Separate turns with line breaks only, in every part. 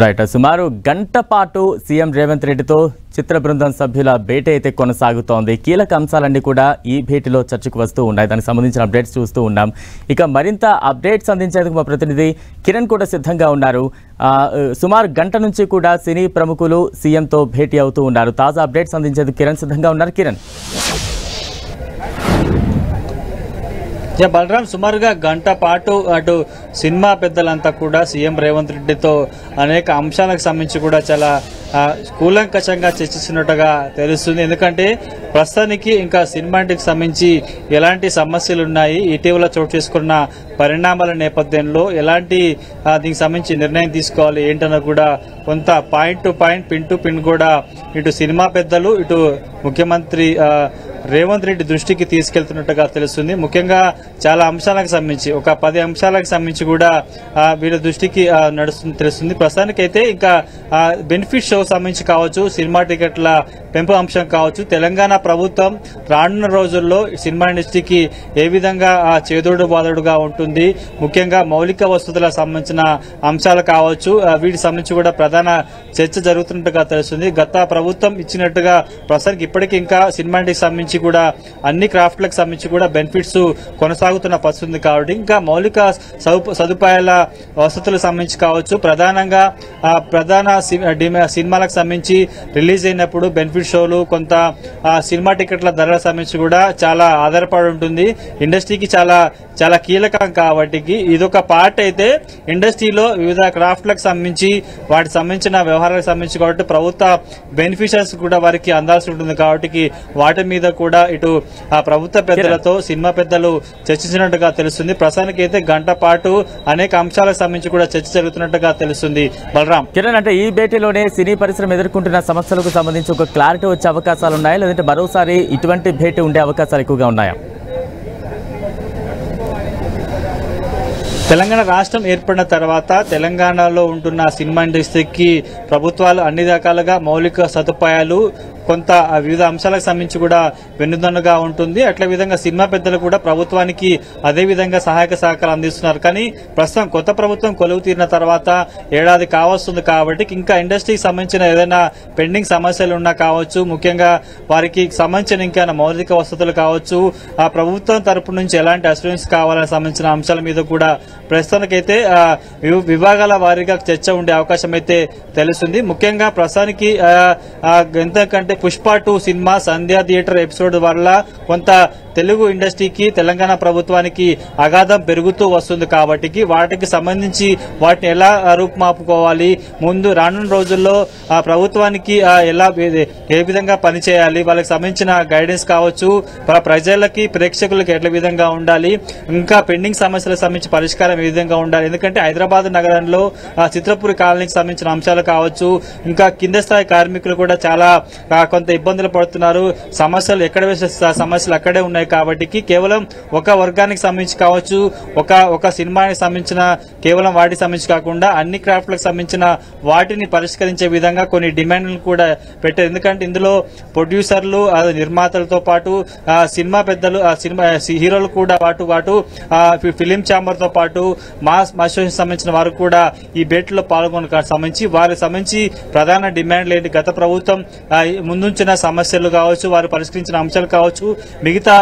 Right. సుమారు గంట పాటు సీఎం రేవంత్ రెడ్డితో చిత్ర బృందం సభ్యుల భేటీ అయితే కొనసాగుతోంది. కీలక అంశాలన్నీ కూడా ఈ భేటీలో చర్చకు వస్తూ ఉన్నాయి. దానికి సంబంధించిన అప్డేట్స్ చూస్తూ ఉన్నాం. ఇక మరింత అప్డేట్స్ అందించేందుకు మా ప్రతినిధి కిరణ్ కూడా సిద్ధంగా ఉన్నారు. సుమారు గంట నుంచి కూడా సినీ ప్రముఖులు సీఎంతో భేటీ అవుతూ ఉన్నారు. తాజా అప్డేట్స్ అందించేందుకు కిరణ్ సిద్ధంగా ఉన్నారు. కిరణ్,
బలరాం, సుమారుగా గంట పాటు అటు సినిమా పెద్దలంతా కూడా సీఎం రేవంత్ రెడ్డితో అనేక అంశాలకు సంబంధించి కూడా చాలా కూలంకషంగా చర్చిస్తున్నట్టుగా తెలుస్తుంది. ఎందుకంటే ప్రస్తుతానికి ఇంకా సినిమా ఇంటికి సంబంధించి ఎలాంటి సమస్యలు ఉన్నాయి, ఇటీవల చోటు చేసుకున్న పరిణామాల నేపథ్యంలో ఎలాంటి దీనికి సంబంధించి నిర్ణయం తీసుకోవాలి ఏంటన్నా కూడా కొంత point to point, pin to pin కూడా ఇటు సినిమా పెద్దలు ఇటు ముఖ్యమంత్రి రేవంత్ రెడ్డి దృష్టికి తీసుకెళ్తున్నట్టుగా తెలుస్తుంది. ముఖ్యంగా చాలా అంశాలకు సంబంధించి ఒక 10 అంశాలకు సంబంధించి కూడా వీళ్ళ దృష్టికి నడుస్తుంది తెలుస్తుంది. ప్రస్తుతానికైతే ఇంకా బెనిఫిట్ షో సంబంధించి కావచ్చు, సినిమా టికెట్ల పెంపు అంశం కావచ్చు, తెలంగాణ ప్రభుత్వం రానున్న రోజుల్లో సినిమా ఇండస్ట్రీకి ఏ విధంగా చేదోడు బాదోడుగా ఉంటుంది, ముఖ్యంగా మౌలిక వసతులకు సంబంధించిన అంశాలు కావచ్చు, వీటికి సంబంధించి కూడా ప్రధాన చర్చ జరుగుతున్నట్టుగా తెలుస్తుంది. గత ప్రభుత్వం ఇచ్చినట్టుగా ప్రస్తుతానికి ఇప్పటికీ ఇంకా సినిమా ఇండస్ట్రీకి సంబంధించి కూడా అన్ని క్రాఫ్ట్లకు సంబంధించి కూడా బెనిఫిట్స్ కొనసాగుతున్న పరిస్థితి కాబట్టి ఇంకా మౌలిక సదుపాయాల వసతులకు సంబంధించి కావచ్చు, ప్రధానంగా ప్రధాన సినిమాలకు సంబంధించి రిలీజ్ అయినప్పుడు బెనిఫిట్ షోలు, కొంత సినిమా టికెట్ల ధరల సంబంధించి కూడా చాలా ఆధారపడి ఉంటుంది. ఇండస్ట్రీకి చాలా చాలా కీలకం కాబట్టి ఇదొక పార్ట్ అయితే ఇండస్ట్రీలో వివిధ క్రాఫ్ట్లకు సంబంధించి వాటికి సంబంధించిన వ్యవహారాలకు సంబంధించి కాబట్టి ప్రభుత్వ బెనిఫిషియర్స్ కూడా వారికి అందాల్సి ఉంటుంది కాబట్టి వాటి మీద కూడా ఇటు ప్రభుత్వ పెద్దలతో సినిమా పెద్దలు చర్చించినట్టుగా తెలుస్తుంది. ప్రస్తుతానికి అయితే గంట పాటు అనేక అంశాలకు సంబంధించి కూడా చర్చ జరుగుతున్నట్టుగా తెలుస్తుంది. బలరాం,
కిరణ్, అంటే ఈ భేటీలోనే సినీ పరిశ్రమ ఎదుర్కొంటున్న సమస్యలకు సంబంధించి ఒక క్లారిటీ వచ్చే అవకాశాలు ఉన్నాయా, లేదంటే మరోసారి ఇటువంటి భేటీ ఉండే అవకాశాలు ఎక్కువగా ఉన్నాయా?
తెలంగాణ రాష్ట్రం ఏర్పడిన తర్వాత తెలంగాణలో ఉంటున్న సినిమా ఇండస్ట్రీకి ప్రభుత్వాలు అన్ని రకాలుగా మౌలిక సదుపాయాలు, కొంత వివిధ అంశాలకు సంబంధించి కూడా వెన్నుదన్నుగా ఉంటుంది. అట్ల విధంగా సినిమా పెద్దలు కూడా ప్రభుత్వానికి అదే విధంగా సహాయక సహకారాలు అందిస్తున్నారు. కానీ ప్రస్తుతం కొత్త ప్రభుత్వం కొలువు తీరిన తర్వాత ఏడాది కావస్తుంది కాబట్టి ఇంకా ఇండస్ట్రీకి సంబంధించిన ఏదైనా పెండింగ్ సమస్యలు ఉన్నా కావచ్చు, ముఖ్యంగా వారికి సంబంధించిన ఇంకా మౌలిక వసతులు కావచ్చు, ఆ ప్రభుత్వం తరపు నుంచి ఎలాంటి అష్యూరెన్స్ కావాలని సంబంధించిన అంశాల మీద కూడా ప్రస్తుతానికైతే విభాగాల వారీగా చర్చ ఉండే అవకాశం అయితే తెలుస్తుంది. ముఖ్యంగా ప్రస్తుతానికి ఎంతకంటే పుష్ప 2 సినిమా సంధ్యా థియేటర్ ఎపిసోడ్ వల్ల కొంత తెలుగు ఇండస్ట్రీకి తెలంగాణ ప్రభుత్వానికి అగాధం పెరుగుతూ వస్తుంది కాబట్టి వాటికి సంబంధించి వాటిని ఎలా రూపుమాపుకోవాలి, ముందు రానున్న రోజుల్లో ప్రభుత్వానికి ఎలా ఏ విధంగా పనిచేయాలి, వాళ్ళకి సంబంధించిన గైడెన్స్ కావచ్చు, ప్రజలకి ప్రేక్షకులకి ఎట్ల విధంగా ఉండాలి, ఇంకా పెండింగ్ సమస్యలకు సంబంధించి పరిష్కారం ఏ విధంగా ఉండాలి. ఎందుకంటే హైదరాబాద్ నగరంలో చిత్రపూరి కాలనీకి సంబంధించిన అంశాలు కావచ్చు, ఇంకా కింద స్థాయి కార్మికులు కూడా చాలా కొంత ఇబ్బందులు పడుతున్నారు. సమస్యలు ఎక్కడ సమస్యలు అక్కడే ఉన్నాయి కాబట్టి కేవలం ఒక వర్గానికి సంబంధించి కావచ్చు, ఒక సినిమాకి సంబంధించిన కేవలం వాటికి సంబంధించి కాకుండా అన్ని క్రాఫ్ట్లకు సంబంధించిన వాటిని పరిష్కరించే విధంగా కొన్ని డిమాండ్లు కూడా పెట్టారు. ఎందుకంటే ఇందులో ప్రొడ్యూసర్లు, నిర్మాతలతో పాటు సినిమా పెద్దలు, సినిమా హీరోలు కూడా పాటు ఫిలిం ఛాంబర్ తో పాటు మాస్ అసోసియేషన్ సంబంధించిన వారు కూడా ఈ భేటీలో పాల్గొనడానికి సంబంధించి వారికి సంబంధించి ప్రధాన డిమాండ్లు ఏంటి, గత ప్రభుత్వం ముందుంచిన సమస్యలు కావచ్చు, వారు పరిష్కరించిన అంశాలు కావచ్చు, మిగతా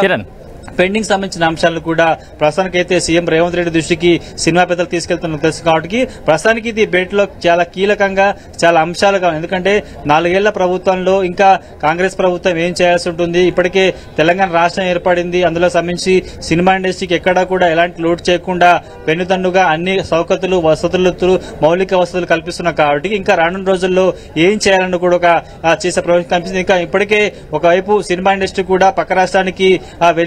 పెండింగ్ సంబంధించిన అంశాలను కూడా ప్రస్తుతానికైతే సీఎం రేవంత్ రెడ్డి దృష్టికి సినిమా పెద్దలు తీసుకెళ్తున్న తెలుసు కాబట్టి ప్రస్తుతానికి ఇది భేటీలో చాలా కీలకంగా చాలా అంశాలుగా, ఎందుకంటే 4 ఏళ్ల ప్రభుత్వంలో ఇంకా కాంగ్రెస్ ప్రభుత్వం ఏం చేయాల్సి ఉంటుంది, ఇప్పటికే తెలంగాణ రాష్ట్రం ఏర్పడింది, అందులో సంబంధించి సినిమా ఇండస్ట్రీకి ఎక్కడా కూడా ఎలాంటి లోటు చేయకుండా వెన్నుదన్నుగా అన్ని సౌకర్యాలు, వసతులు, మౌలిక వసతులు కల్పిస్తున్నాం కాబట్టి ఇంకా రానున్న రోజుల్లో ఏం చేయాలని కూడా ఒక చేసే ప్రయత్నం కనిపిస్తుంది. ఇంకా ఇప్పటికే ఒకవైపు సినిమా ఇండస్ట్రీ కూడా పక్క రాష్ట్రానికి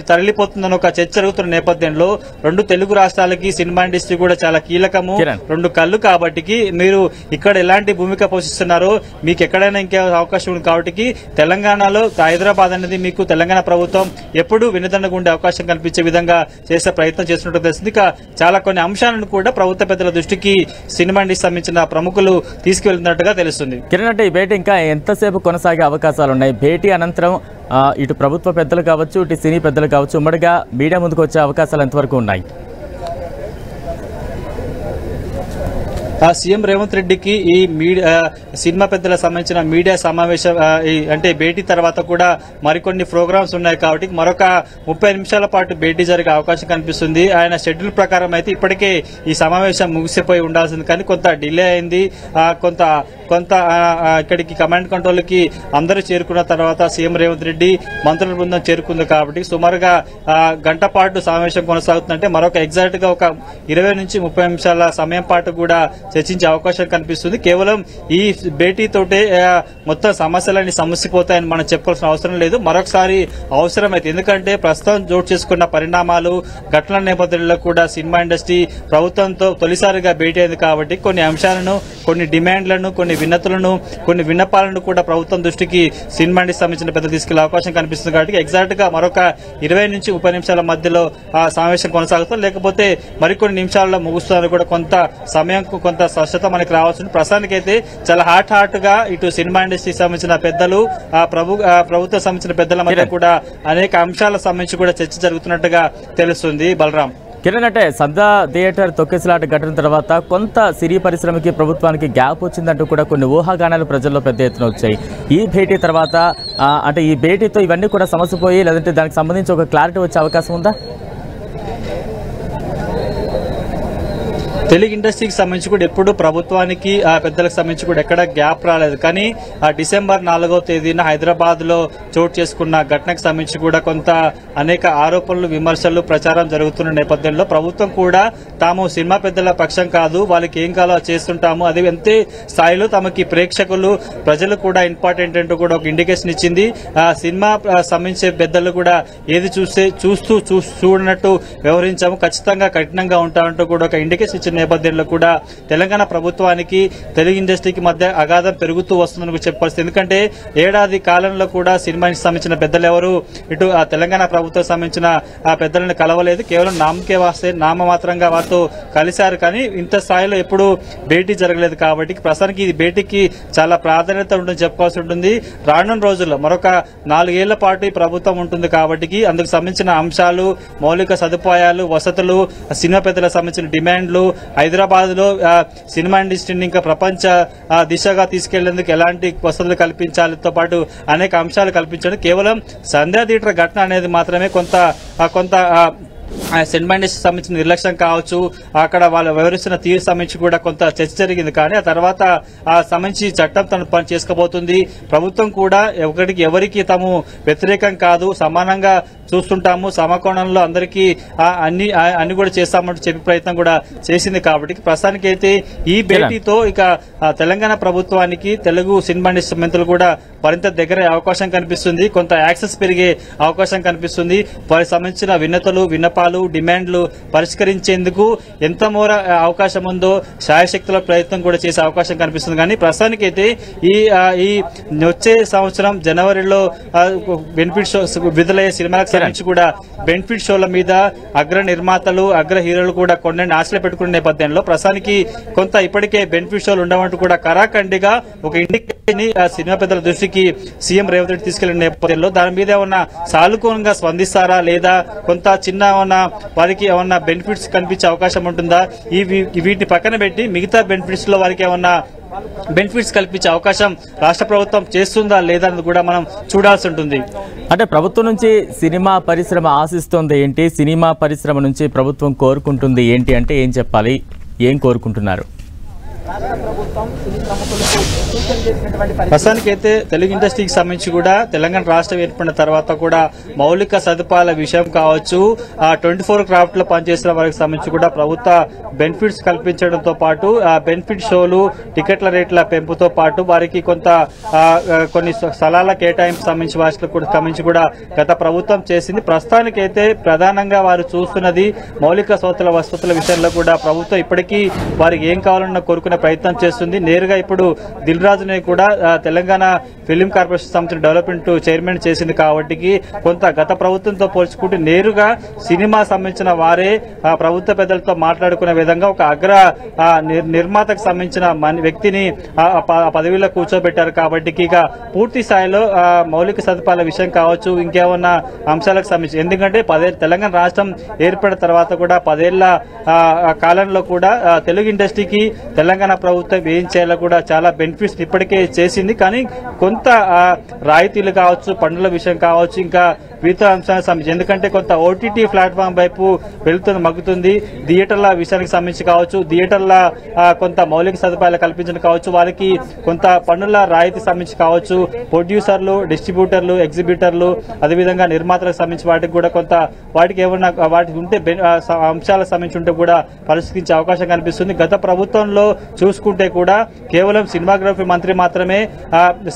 తరలిపోతుందని ఒక చర్చ జరుగుతున్న నేపథ్యంలో 2 తెలుగు రాష్ట్రాలకి సినిమా ఇండస్ట్రీ కూడా చాలా కీలకము, 2 కళ్ళు కాబట్టి మీరు ఇక్కడ ఎలాంటి భూమిక పోషిస్తున్నారో మీకు ఎక్కడైనా ఇంకే అవకాశం ఉంది కాబట్టి తెలంగాణలో హైదరాబాద్ అనేది మీకు తెలంగాణ ప్రభుత్వం ఎప్పుడు వెనుదన్నుగా ఉండే అవకాశం కల్పించే విధంగా చేసే ప్రయత్నం చేస్తున్నట్టు తెలుస్తుంది. ఇక చాలా కొన్ని అంశాలను కూడా ప్రభుత్వ పెద్దల దృష్టికి సినిమా ఇండస్ట్రీ సంబంధించిన ప్రముఖులు తీసుకువెళ్తున్నట్టుగా తెలుస్తుంది.
కిరణ్, అంటే ఈ భేటీ ఇంకా ఎంతసేపు కొనసాగే అవకాశాలు ఉన్నాయి? భేటీ అనంతరం ఇటు ప్రభుత్వ పెద్దలు కావచ్చు, ఇటు సినీ పెద్దలు కావచ్చు, ఉమ్మడిగా మీడియా ముందుకు వచ్చే అవకాశాలు ఎంతవరకు ఉన్నాయి?
సీఎం రేవంత్ రెడ్డికి ఈ సినిమా పెద్దలకు సంబంధించిన మీడియా సమావేశం అంటే భేటీ తర్వాత కూడా మరికొన్ని ప్రోగ్రామ్స్ ఉన్నాయి కాబట్టి మరొక 30 నిమిషాల పాటు భేటీ జరిగే అవకాశం కనిపిస్తుంది. ఆయన షెడ్యూల్ ప్రకారం అయితే ఇప్పటికే ఈ సమావేశం ముగిసిపోయి ఉండాల్సింది, కానీ కొంత డిలే అయింది. కొంత ఇక్కడికి కమాండ్ కంట్రోల్ కి అందరూ చేరుకున్న తర్వాత సీఎం రేవంత్ రెడ్డి మంత్రుల బృందం చేరుకుంది కాబట్టి సుమారుగా గంట పాటు సమావేశం కొనసాగుతుందంటే మరొక ఎగ్జాక్ట్ గా ఒక 20 నుంచి 30 నిమిషాల సమయం పాటు కూడా చర్చించే అవకాశం కనిపిస్తుంది. కేవలం ఈ భేటీతోటే మొత్తం సమస్యలన్నీ సమసిపోతాయని మనం చెప్పాల్సిన అవసరం లేదు. మరొకసారి అవసరమైతే, ఎందుకంటే ప్రస్తుతం జోటు చేసుకున్న పరిణామాలు ఘటనల నేపథ్యంలో కూడా సినిమా ఇండస్ట్రీ ప్రభుత్వంతో తొలిసారిగా భేటీ అయింది కాబట్టి కొన్ని అంశాలను, కొన్ని డిమాండ్లను, కొన్ని విన్నతులను, కొన్ని విన్నపాలను కూడా ప్రభుత్వం దృష్టికి సినిమా ఇండస్ట్రీ సంబంధించిన పెద్ద తీసుకెళ్లే అవకాశం కనిపిస్తుంది కాబట్టి ఎగ్జాక్ట్ గా మరొక 20 నుంచి 30 నిమిషాల మధ్యలో ఆ సమావేశం కొనసాగుతుంది, లేకపోతే మరికొన్ని నిమిషాల్లో ముగుస్తుందని కూడా కొంత సమయం, కొంత స్పష్టత మనకి రావాల్సింది. ప్రస్తుతానికైతే చాలా హాట్ గా ఇటు సినిమా ఇండస్ట్రీకి సంబంధించిన పెద్దలు, ప్రభుత్వం సంబంధించిన పెద్దల మధ్య కూడా అనేక అంశాల సంబంధించి కూడా చర్చ జరుగుతున్నట్టుగా తెలుస్తుంది. బలరాం,
కిరణ్, అంటే సద్దా థియేటర్ తొక్కిసలాట ఘటన తర్వాత కొంత సినీ పరిశ్రమకి, ప్రభుత్వానికి గ్యాప్ వచ్చిందంటూ కూడా కొన్ని ఊహాగానాలు ప్రజల్లో పెద్ద ఎత్తున వచ్చాయి. ఈ భేటీ తర్వాత అంటే ఈ భేటీతో ఇవన్నీ కూడా సమసిపోయి, లేదంటే దానికి సంబంధించి ఒక క్లారిటీ వచ్చే అవకాశం ఉందా?
తెలుగు ఇండస్ట్రీకి సంబంధించి కూడా ఎప్పుడు ప్రభుత్వానికి పెద్దలకు సంబంధించి కూడా ఎక్కడ గ్యాప్ రాలేదు, కానీ డిసెంబర్ 4వ తేదీన హైదరాబాద్ లో చోటు చేసుకున్న ఘటనకు సంబంధించి కూడా కొంత అనేక ఆరోపణలు, విమర్శలు, ప్రచారం జరుగుతున్న నేపథ్యంలో ప్రభుత్వం కూడా తాము సినిమా పెద్దల పక్షం కాదు, వాళ్ళకి ఏం కావాలో చేస్తుంటాము, అది అంతే స్థాయిలో తమకి ప్రేక్షకులు, ప్రజలు కూడా ఇంపార్టెంట్ అంటూ కూడా ఒక ఇండికేషన్ ఇచ్చింది. సినిమా సంబంధించే పెద్దలు కూడా ఏది చూస్తూ చూడనట్టు వ్యవహరించాము, ఖచ్చితంగా కఠినంగా ఉంటామంటూ కూడా ఒక ఇండికేషన్ ఇచ్చిన నేపథ్యంలో కూడా తెలంగాణ ప్రభుత్వానికి, తెలుగు ఇండస్ట్రీకి మధ్య అగాధం పెరుగుతూ వస్తుందని చెప్పాల్సింది. ఎందుకంటే ఏడాది కాలంలో కూడా సినిమాకి సంబంధించిన పెద్దలు ఎవరు ఇటు తెలంగాణ ప్రభుత్వం సంబంధించిన పెద్దలను కలవలేదు, కేవలం నామకే వాస్తే నామమాత్రంగా వారితో కలిశారు, కానీ ఇంత స్థాయిలో ఎప్పుడు భేటీ జరగలేదు. కాబట్టి ప్రస్తుతానికి ఈ భేటీకి చాలా ప్రాధాన్యత ఉంటుందని చెప్పాల్సి ఉంటుంది. రానున్న రోజుల్లో మరొక 4 ఏళ్ల పాటు ఈ ప్రభుత్వం ఉంటుంది కాబట్టి అందుకు సంబంధించిన అంశాలు, మౌలిక సదుపాయాలు, వసతులు, సినిమా పెద్దలకు సంబంధించిన డిమాండ్లు, హైదరాబాద్ లో సినిమా ఇండస్ట్రీని ఇంకా ప్రపంచ దిశగా తీసుకెళ్లేందుకు ఎలాంటి వసతులు కల్పించాలతో పాటు అనేక అంశాలు కల్పించడం, కేవలం సంధ్యా థియేటర్ ఘటన అనేది మాత్రమే కొంత సినిమా ఇండస్ట్రీ సంబంధించిన నిర్లక్ష్యం కావచ్చు, అక్కడ వాళ్ళు వ్యవహరిస్తున్న తీరు సంబంధించి కూడా కొంత చర్చ జరిగింది. కానీ ఆ తర్వాత ఆ సంబంధించి చట్టం తన పని చేసుకోబోతుంది. ప్రభుత్వం కూడా ఎవరికి తాము వ్యతిరేకం కాదు, సమానంగా చూస్తుంటాము, సమకోణంలో అందరికీ అన్ని కూడా చేస్తామంటూ చెప్పే ప్రయత్నం కూడా చేసింది. కాబట్టి ప్రస్తుతానికి అయితే ఈ భేటీతో ఇక తెలంగాణ ప్రభుత్వానికి, తెలుగు సినిమా ఇండస్ట్రీ మంత్రులు కూడా మరింత దగ్గర అవకాశం కనిపిస్తుంది, కొంత యాక్సెస్ పెరిగే అవకాశం కనిపిస్తుంది. వారికి సంబంధించిన విన్నపాలు, డిమాండ్లు పరిష్కరించేందుకు ఎంత మోర అవకాశం ఉందో శాయశక్తుల ప్రయత్నం కూడా చేసే అవకాశం కనిపిస్తుంది. కానీ ప్రస్తుతానికైతే ఈ వచ్చే సంవత్సరం జనవరిలో బెనిఫిట్ షోస్ విడుదలయ్యే సినిమాలకు సంబంధించి కూడా బెనిఫిట్ షోల మీద అగ్ర నిర్మాతలు, అగ్ర హీరోలు కూడా కొన్ని ఆశలు పెట్టుకునే నేపథ్యంలో ప్రస్తుతానికి కొంత ఇప్పటికే బెనిఫిట్ షోలు ఉండవంటూ కూడా కరాఖండిగా ఒక ఇండికేషన్ సినిమా పెద్దల దృష్టికి సీఎం రేవంత్ రెడ్డి తీసుకెళ్లిన నేపథ్యంలో దాని మీద ఏమన్నా సానుకూలంగా స్పందిస్తారా, లేదా కొంత చిన్న వారికి ఏమన్నా బెనిఫిట్స్ కనిపించే అవకాశం ఉంటుందా, వీటిని పక్కన పెట్టి మిగతా బెనిఫిట్స్ లో వారికి ఏమన్నా బెనిఫిట్స్ కల్పించే అవకాశం రాష్ట్ర ప్రభుత్వం చేస్తుందా లేదా అని కూడా మనం చూడాల్సి ఉంటుంది.
అంటే ప్రభుత్వం నుంచి సినిమా పరిశ్రమ ఆశిస్తోంది ఏంటి, సినిమా పరిశ్రమ నుంచి ప్రభుత్వం కోరుకుంటుంది ఏంటి అంటే ఏం చెప్పాలి, ఏం కోరుకుంటున్నారు?
ప్రస్తుతానికైతే తెలుగు ఇండస్ట్రీకి సంబంధించి కూడా తెలంగాణ రాష్ట్రం ఏర్పడిన తర్వాత కూడా మౌలిక సదుపాయాల విషయం కావచ్చు, 24 క్రాఫ్ట్ లో పనిచేసిన వారికి సంబంధించి కూడా ప్రభుత్వ బెనిఫిట్స్ కల్పించడంతో పాటు బెనిఫిట్ షోలు, టికెట్ల రేట్ల పెంపుతో పాటు వారికి కొన్ని స్థలాల కేటాయింపు సంబంధించి వాటికి కూడా గత ప్రభుత్వం చేసింది. ప్రస్తుతానికైతే ప్రధానంగా వారు చూస్తున్నది మౌలిక వసతుల విషయంలో కూడా ప్రభుత్వం ఇప్పటికీ వారికి ఏం కావాలన్న కోరుకునే ప్రయత్నం చేస్తుంది. నేరుగా ఇప్పుడు దిల్ రాజుని కూడా తెలంగాణ ఫిలిం కార్పొరేషన్ సంస్థ డెవలప్మెంట్ చైర్మన్ చేసింది కాబట్టి కొంత గత ప్రభుత్వంతో పోల్చుకుంటే నేరుగా సినిమా సంబంధించిన వారే ప్రభుత్వ పెద్దలతో మాట్లాడుకునే విధంగా ఒక అగ్ర నిర్మాతకు సంబంధించిన వ్యక్తిని పదవిలో కూర్చోబెట్టారు. కాబట్టి ఇక పూర్తి స్థాయిలో మౌలిక సదుపాయాల విషయం కావచ్చు, ఇంకేమన్నా అంశాలకు సంబంధించి, ఎందుకంటే తెలంగాణ రాష్ట్రం ఏర్పడిన తర్వాత కూడా 10 ఏళ్ల కాలంలో కూడా తెలుగు ఇండస్ట్రీకి తెలంగాణ తెలంగాణ ప్రభుత్వం ఏం చేయాలో కూడా చాలా బెనిఫిట్స్ ఇప్పటికే చేసింది. కానీ కొంత రాయితీలు కావచ్చు, పన్నుల విషయం కావచ్చు, ఇంకా వివిధ అంశాలకు సంబంధించి, ఎందుకంటే కొంత ఓటీటీ ప్లాట్ఫామ్ వైపు మగ్గుతుంది. థియేటర్ల విషయానికి సంబంధించి కావచ్చు, థియేటర్ల కొంత మౌలిక సదుపాయాలు కల్పించడం కావచ్చు, వారికి కొంత పన్నుల రాయితీ సంబంధించి కావచ్చు, ప్రొడ్యూసర్లు, డిస్ట్రిబ్యూటర్లు, ఎగ్జిబిటర్లు, అదేవిధంగా నిర్మాతలకు సంబంధించి వాటికి కూడా కొంత వాటికి ఏమన్నా వాటికి ఉంటే అంశాలకు సంబంధించి ఉంటే కూడా పరిష్కరించే అవకాశం కనిపిస్తుంది. గత ప్రభుత్వంలో చూసుకుంటే కూడా కేవలం సినిమాగ్రఫీ మంత్రి మాత్రమే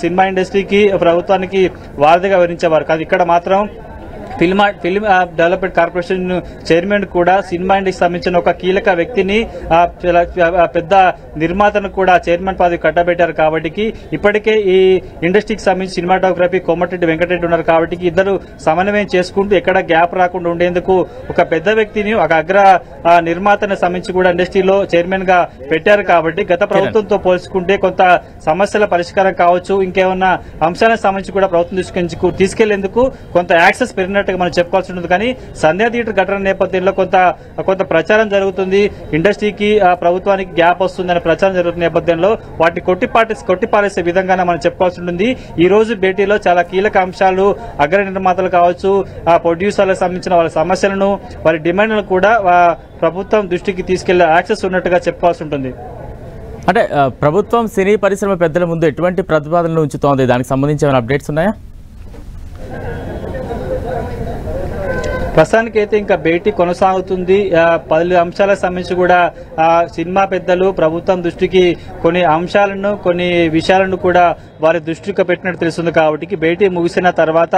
సినిమా ఇండస్ట్రీకి ప్రభుత్వానికి వారధిగా వివరించేవారు కాదు. ఇక్కడ మాత్రం ఫిల్మ్ డెవలప్మెంట్ కార్పొరేషన్ చైర్మన్ కూడా సినిమా ఇండస్ట్రీకి సంబంధించిన ఒక కీలక వ్యక్తిని, పెద్ద నిర్మాతను కూడా చైర్మన్ పదవి కట్టబెట్టారు. కాబట్టి ఇప్పటికే ఈ ఇండస్ట్రీకి సంబంధించి సినిమాటోగ్రఫీ కోమటిరెడ్డి వెంకటరెడ్డి ఉన్నారు. కాబట్టి ఇద్దరు సమన్వయం చేసుకుంటూ ఎక్కడ గ్యాప్ రాకుండా ఉండేందుకు ఒక పెద్ద వ్యక్తిని, ఒక అగ్ర నిర్మాతను సంబంధించి కూడా ఇండస్ట్రీలో చైర్మన్ గా పెట్టారు. కాబట్టి గత ప్రభుత్వంతో పోల్చుకుంటే కొంత సమస్యల పరిష్కారం కావచ్చు, ఇంకేమన్నా అంశాలకు సంబంధించి కూడా ప్రభుత్వం తీసుకెళ్లేందుకు కొంత యాక్సెస్ పెరిగినట్టు మనం చెప్పుకోవాల్సి ఉంటుంది. కానీ సంధ్యా థియేటర్ ఘటన నేపథ్యంలో కొంత ప్రచారం జరుగుతుంది, ఇండస్ట్రీకి ప్రభుత్వానికి గ్యాప్ వస్తుందనే ప్రచారం జరుగుతున్న నేపథ్యంలో వాటిని కొట్టిపారేసే విధంగానే మనం చెప్పుకోవాల్సి ఉంటుంది. ఈ రోజు భేటీలో చాలా కీలక అంశాలు, అగ్ర నిర్మాతలు కావచ్చు, ప్రొడ్యూసర్లకు సంబంధించిన వాళ్ళ సమస్యలను, వారి డిమాండ్లను కూడా ప్రభుత్వం దృష్టికి తీసుకెళ్లే యాక్సెస్ ఉన్నట్టుగా చెప్పుకోవాల్సి ఉంటుంది.
అంటే ప్రభుత్వం సినీ పరిశ్రమ పెద్దల ముందు ఎటువంటి ప్రతిపాదనలు ఉంచుతోంది, దానికి సంబంధించి ఏమైనా అప్డేట్స్ ఉన్నాయా?
ప్రస్తుతానికి అయితే ఇంకా భేటీ కొనసాగుతుంది. పలు అంశాలకు సంబంధించి కూడా సినిమా పెద్దలు ప్రభుత్వం దృష్టికి కొన్ని అంశాలను, కొన్ని విషయాలను కూడా వారి దృష్టికి పెట్టినట్టు తెలుస్తుంది. కాబట్టి భేటీ ముగిసిన తర్వాత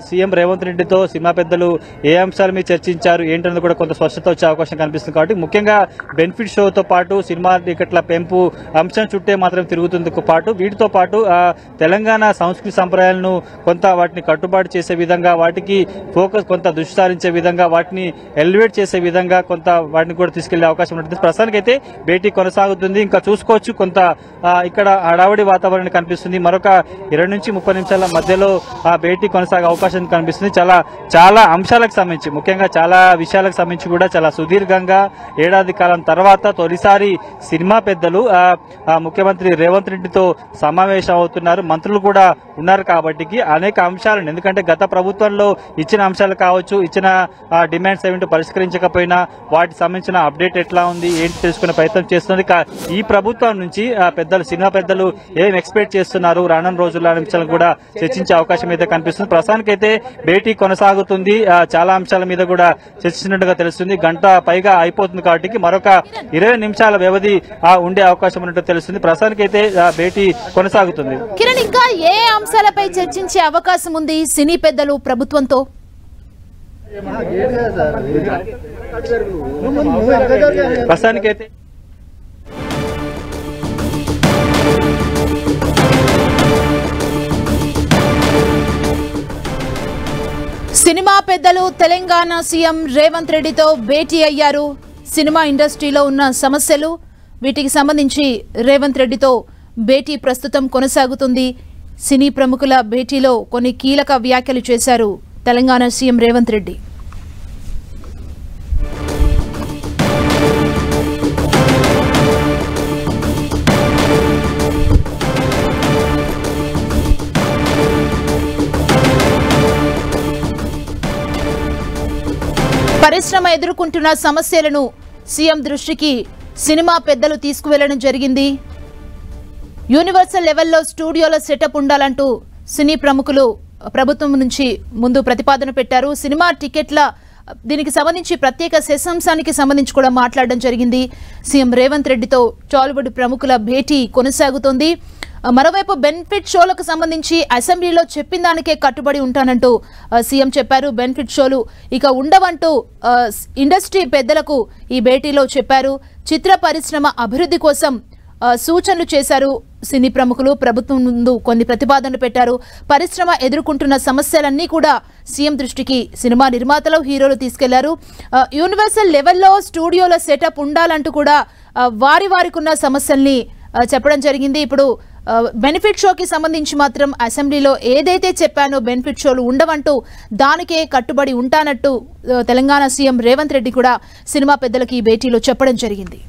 సీఎం రేవంత్ రెడ్డితో సినిమా పెద్దలు ఏ అంశాల మీద చర్చించారు ఏంటన్నది కూడా కొంత స్పష్టత వచ్చే అవకాశం కనిపిస్తుంది. కాబట్టి ముఖ్యంగా బెనిఫిట్ షోతో పాటు సినిమా టికెట్ల పెంపు అంశం చుట్టే మాత్రం తిరుగుతుంది పాటు వీటితో పాటు తెలంగాణ సంస్కృతి సంప్రదాయాలను కొంత వాటిని కట్టుబాటు చేసే విధంగా, వాటికి ఫోకస్ కొంత దృష్టి సారించే విధంగా, వాటిని ఎలివేట్ చేసే విధంగా కొంత వాటిని కూడా తీసుకెళ్లే అవకాశం ఉంటుంది. ప్రస్తుతానికి అయితే భేటీ కొనసాగుతుంది. ఇంకా చూసుకోవచ్చు కొంత ఇక్కడ హడావుడి వాతావరణం కనిపిస్తుంది. మరొక 20 నుంచి 30 నిమిషాల మధ్యలో భేటీ కొనసాగే అవకాశం కనిపిస్తుంది. చాలా అంశాలకు సంబంధించి, ముఖ్యంగా చాలా విషయాలకు సంబంధించి కూడా చాలా సుదీర్ఘంగా ఏడాది కాలం తర్వాత తొలిసారి సినిమా పెద్దలు ముఖ్యమంత్రి రేవంత్ రెడ్డితో సమావేశం అవుతున్నారు. మంత్రులు కూడా ఉన్నారు. కాబట్టి అనేక అంశాలను, ఎందుకంటే గత ప్రభుత్వంలో ఇచ్చిన అంశాలు కావచ్చు, ఇచ్చిన డిమాండ్స్ ఏమిటో పరిష్కరించకపోయినా వాటికి సంబంధించిన అప్డేట్ ఎట్లా ఉంది ఏంటి తెలుసుకునే ప్రయత్నం చేస్తుంది. ఈ ప్రభుత్వం నుంచి సినిమా పెద్దలు ఏం ఎక్స్పెక్ట్ చేస్తున్నారు రానున్న రోజుల్లో అంశాలను కూడా చర్చించే అవకాశం అయితే కనిపిస్తుంది. ప్రస్తుతానికైతే భేటీ కొనసాగుతుంది. చాలా అంశాల మీద కూడా చర్చించినట్టుగా తెలుస్తుంది. గంట పైగా అయిపోతుంది. కాబట్టి మరొక 20 నిమిషాల వ్యవధి ఉండే అవకాశం ఉన్నట్టు తెలుస్తుంది. ప్రస్తుతానికైతే భేటీ కొనసాగుతుంది.
కిరణ్, ఇంకా ఏ అంశాలపై చర్చించే అవకాశం ఉంది సినీ పెద్దలు ప్రభుత్వంతో?
ప్రస్తుతానికైతే
సినిమా పెద్దలు తెలంగాణ సీఎం రేవంత్ రెడ్డితో భేటీ అయ్యారు. సినిమా ఇండస్ట్రీలో ఉన్న సమస్యలు, వీటికి సంబంధించి రేవంత్ రెడ్డితో భేటీ ప్రస్తుతం కొనసాగుతుంది. సినీ ప్రముఖుల భేటీలో కొన్ని కీలక వ్యాఖ్యలు చేశారు తెలంగాణ సీఎం రేవంత్ రెడ్డి. పరిశ్రమ ఎదుర్కొంటున్న సమస్యలను సీఎం దృష్టికి సినిమా పెద్దలు తీసుకువెళ్లడం జరిగింది. యూనివర్సల్ లెవెల్లో స్టూడియోల సెటప్ ఉండాలంటూ సినీ ప్రముఖులు ప్రభుత్వం నుంచి ముందు ప్రతిపాదన పెట్టారు. సినిమా టికెట్ల దీనికి సంబంధించి ప్రత్యేక సెసంశానికి సంబంధించి కూడా మాట్లాడడం జరిగింది. సీఎం రేవంత్ రెడ్డితో టాలీవుడ్ ప్రముఖుల భేటీ కొనసాగుతోంది. మరోవైపు బెనిఫిట్ షోలకు సంబంధించి అసెంబ్లీలో చెప్పిన దానికే కట్టుబడి ఉంటానంటూ సీఎం చెప్పారు. బెనిఫిట్ షోలు ఇక ఉండవంటూ ఇండస్ట్రీ పెద్దలకు ఈ భేటీలో చెప్పారు. చిత్ర పరిశ్రమ అభివృద్ధి కోసం సూచనలు చేశారు సినీ ప్రముఖులు. ప్రభుత్వం ముందు కొన్ని ప్రతిపాదనలు పెట్టారు. పరిశ్రమ ఎదుర్కొంటున్న సమస్యలన్నీ కూడా సీఎం దృష్టికి సినిమా నిర్మాతలు, హీరోలు తీసుకెళ్లారు. యూనివర్సల్ లెవెల్లో స్టూడియోల సెటప్ ఉండాలంటూ కూడా వారికి ఉన్న సమస్యల్ని చెప్పడం జరిగింది. ఇప్పుడు బెనిఫిట్ షోకి సంబంధించి మాత్రం అసెంబ్లీలో ఏదైతే చెప్పానో బెనిఫిట్ షోలు ఉండవంటూ దానికే కట్టుబడి ఉంటానట్టు తెలంగాణ సీఎం రేవంత్ రెడ్డి కూడా సినిమా పెద్దలకి ఈ భేటీలో చెప్పడం జరిగింది.